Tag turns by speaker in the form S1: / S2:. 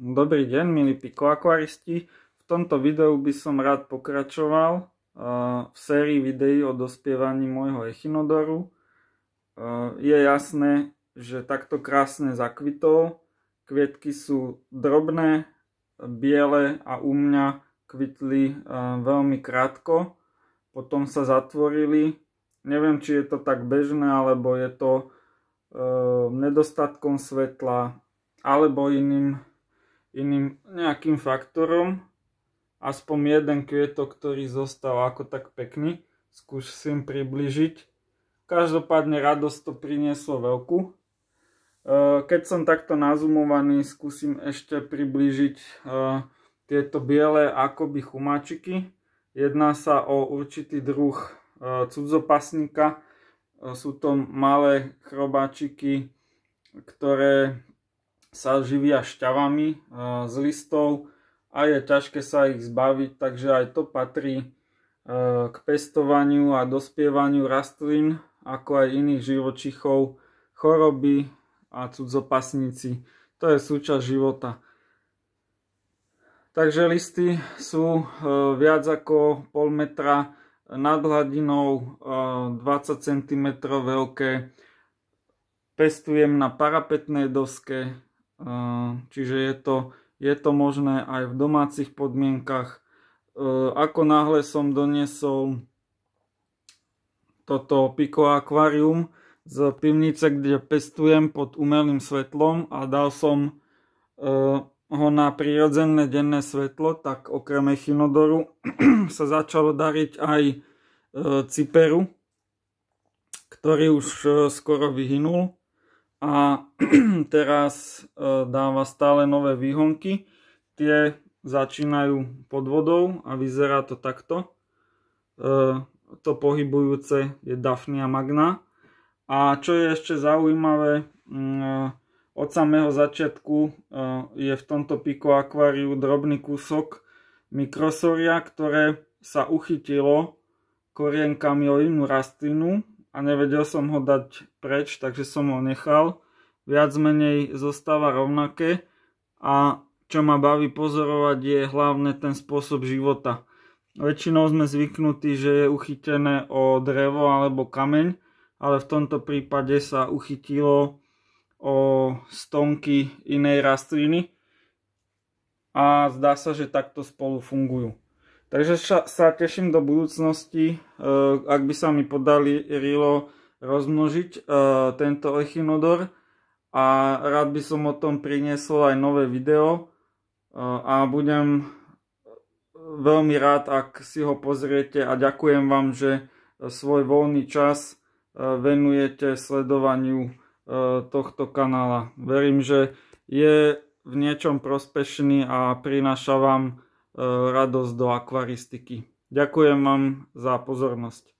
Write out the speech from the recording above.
S1: Dobrý deň, milí pikoakvaristi. V tomto videu by som rád pokračoval v sérii videí o dospievaní môjho echinodoru. Je jasné, že takto krásne zakvitol. Kvietky sú drobné, biele a u mňa kvitli veľmi krátko. Potom sa zatvorili. Neviem, či je to tak bežné, alebo je to nedostatkom svetla, alebo iným nejakým faktorom. Aspoň jeden kvietok, ktorý zostal ako tak pekný, skúsim približiť. Každopádne radosť to prinieslo veľkú. Keď som takto nazumovaný, skúsim ešte priblížiť tieto biele akoby chumáčiky. Jedná sa o určitý druh cudzopasníka. Sú to malé chrobáčiky, ktoré sa živia šťavami z listov a je ťažké sa ich zbaviť, takže aj to patrí k pestovaniu a dospievaniu rastlín, ako aj iných živočíchov, choroby a cudzopasníci. To je súčasť života. Takže listy sú viac ako pol metra nad hladinou, 20 cm veľké. Pestujem na parapetnej doske, čiže je to možné aj v domácich podmienkach. Ako náhle som doniesol toto pikoakvárium z pivnice, kde pestujem pod umelým svetlom a dal som ho na prirodzené denné svetlo, tak okrem echinodoru sa začalo dariť aj ciperu, ktorý už skoro vyhynul a teraz dáva stále nové výhonky. Tie začínajú pod vodou a vyzerá to takto. To pohybujúce je Daphnia magna. A čo je ešte zaujímavé, od samého začiatku je v tomto pikoakváriu drobný kúsok mikrosoria, ktoré sa uchytilo korienkami o inú rastlinu a nevedel som ho dať preč, takže som ho nechal. Viac menej zostáva rovnaké a čo ma baví pozorovať je hlavne ten spôsob života. Väčšinou sme zvyknutí, že je uchytené o drevo alebo kameň, ale v tomto prípade sa uchytilo o stonky inej rastliny a zdá sa, že takto spolu fungujú. Takže sa teším do budúcnosti, ak by sa mi podarilo rozmnožiť tento echinodor, a rád by som o tom priniesol aj nové video a budem veľmi rád, ak si ho pozriete, a ďakujem vám, že svoj voľný čas venujete sledovaniu tohto kanála. Verím, že je v niečom prospešný a prináša vám radosť do akvaristiky. Ďakujem vám za pozornosť.